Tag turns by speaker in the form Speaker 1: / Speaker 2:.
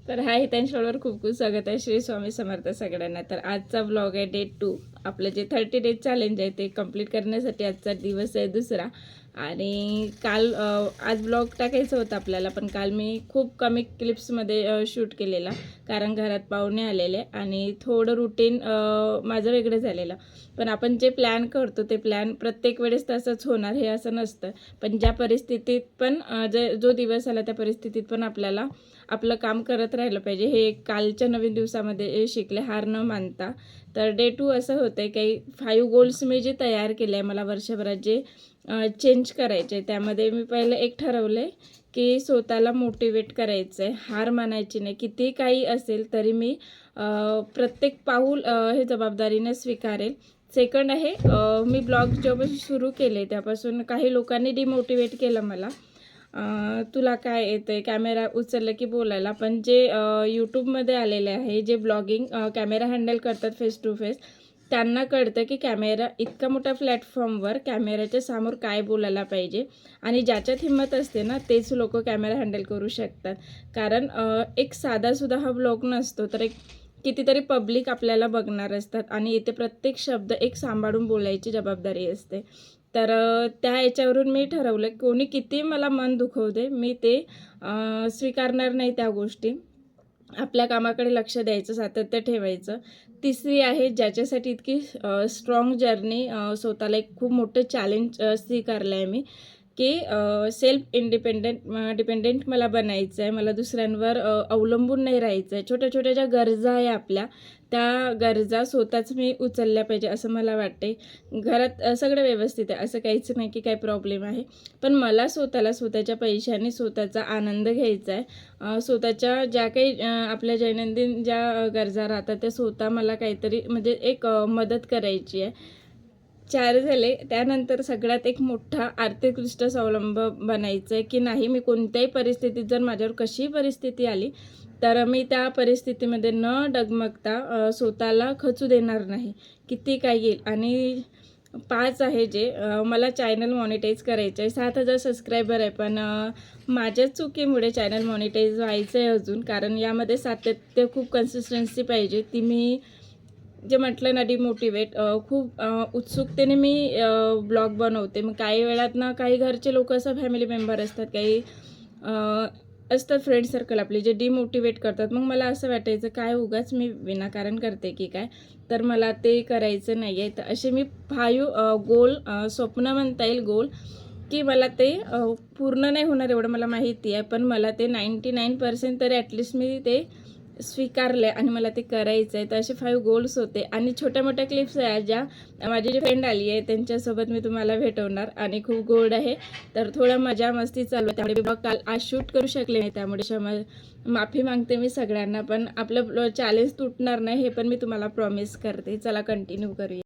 Speaker 1: तर हाय त्यांच्यावर खूप खूप स्वागत आहे. श्री स्वामी समर्थ सगळ्यांना. तर आजचा ब्लॉग आहे डे 2. आपलं जे 30 डेज चॅलेंज आहे ते कंप्लीट करण्यासाठी आजचा दिवस आहे दुसरा. आणि काल आज ब्लॉग टाकायचं होतं आपल्याला, पण काल मी खूप कमी क्लिप्समध्ये शूट केलेला, कारण घरात पाहुणे आलेले आणि थोडं रुटीन माझं वेगळं झालेलं. पण आपण जे प्लॅन करतो ते प्लॅन प्रत्येक वेळेस तसंच होणार हे असं नसतं. पण ज्या परिस्थितीत पण जो दिवस आला त्या परिस्थितीत पण आपल्याला आपलं काम करत राहिलं पाहिजे. हे कालच्या नवीन दिवसामध्ये शिकले, हार न मानता. तर डे 2 असं होतं काही 5 गोल्स मी जे तयार केले आहे मला वर्षभरात जे चेंज करायचे, त्यामध्ये मी पहिलं एक ठरवलं आहे की स्वतःला मोटिवेट करायचं आहे, हार मानायची नाही. किती काही असेल तरी मी प्रत्येक पाऊल हे जबाबदारीने स्वीकारेल. सेकंड आहे, मी ब्लॉग जेव्हापासून सुरू केले त्यापासून काही लोकांनी डिमोटिवेट केलं मला. तुला काय येतं आहे कॅमेरा उचललं की बोलायला, पण जे यूट्यूबमध्ये आलेले आहे, जे ब्लॉगिंग कॅमेरा हँडल करतात फेस टू फेस, त्यांना कळतं की कॅमेरा इतका मोठ्या प्लॅटफॉर्मवर कॅमेऱ्याच्या समोर काय बोलायला पाहिजे. आणि ज्याच्यात हिंमत असते ना तेच लोक कॅमेरा हँडल करू शकतात. कारण एक साधासुद्धा हा ब्लॉग नसतो, तर एक कितीतरी पब्लिक आपल्याला बघणार असतात आणि इथे प्रत्येक शब्द एक सांभाळून बोलायची जबाबदारी असते. तर त्या याच्यावरून मी ठरवलं कोणी किती मला मन दुखवू दे, मी ते स्वीकारणार नाही त्या गोष्टी. आपल्या कामाकडे लक्ष द्यायचं, सातत्य ठेवायचं. तिसरी आहे ज्याच्यासाठी इतकी स्ट्रॉंग जर्नी, स्वतःला एक खूप मोठं चॅलेंज स्वीकारलं आहे मी, की सेल्फ डिपेंडेंट मला बनायचं आहे. मला दुसऱ्यांवर अवलंबून नाही राहायचं आहे. छोट्या छोट्या ज्या गरजा आहे आपल्या, त्या गरजा स्वतःच मी उचलल्या पाहिजे असं मला वाटते. घरात सगळं व्यवस्थित आहे, असं काहीच नाही की काही प्रॉब्लेम आहे. पण मला स्वतःला स्वतःच्या पैशाने स्वतःचा आनंद घ्यायचा आहे. स्वतःच्या ज्या काही आपल्या दैनंदिन ज्या गरजा राहतात त्या स्वतः मला काहीतरी म्हणजे एक मदत करायची आहे. 4 झाले. त्यानंतर सगळ्यात एक मोठा आर्थिकदृष्ट्या स्वावलंब बनायचं आहे, की नाही मी कोणत्याही परिस्थितीत जर माझ्यावर कशीही परिस्थिती आली, तर मी त्या परिस्थितीमध्ये न डगमगता स्वतःला खचू देणार नाही. किती काय येईल. आणि 5 आहे जे मला चॅनल मॉनिटाईज करायचं आहे. 7,000 सबस्क्रायबर आहे, पण माझ्या चुकीमुळे चॅनल मॉनिटाईज व्हायचं आहे अजून. कारण यामध्ये सातत्य, खूप कन्सिस्टन्सी पाहिजे. ती मी जे म्हटलं ना डिमोटिवेट, खूप उत्सुकतेने मी ब्लॉग बनवते. मग काही वेळात ना काही घरचे लोक असं फॅमिली मेंबर असतात, काही असतात फ्रेंड सर्कल आपले जे डिमोटिवेट करतात. मग मला असं वाटायचं काय उगाच मी विनाकारण करते की काय, तर मला ते करायचं नाही आहे. तर असे मी 5 गोल, स्वप्न म्हणता येईल गोल, की मला ते पूर्ण नाही होणार एवढं मला माहिती आहे, पण मला ते 99% तरी ॲटलिस्ट मी ते स्वीकारले आणि मला ते करायचं आहे. तर असे 5 गोल्स होते आणि छोट्या-मोठ्या क्लिप्स आहेत ज्या माझी जी फ्रेंड आली आहे त्यांच्यासोबत मी तुम्हाला भेटवणार आणि खूप गोड आहे. तर थोडं मजा मस्ती चालू आहे, त्यामुळे ब्लॉग काल आज शूट करू शकले नाही, त्यामुळे माफी मागते मी सगळ्यांना. पण आपलं चॅलेंज तुटणार नाही हे पण मी तुम्हाला प्रॉमिस करते. चला कंटिन्यू करूया.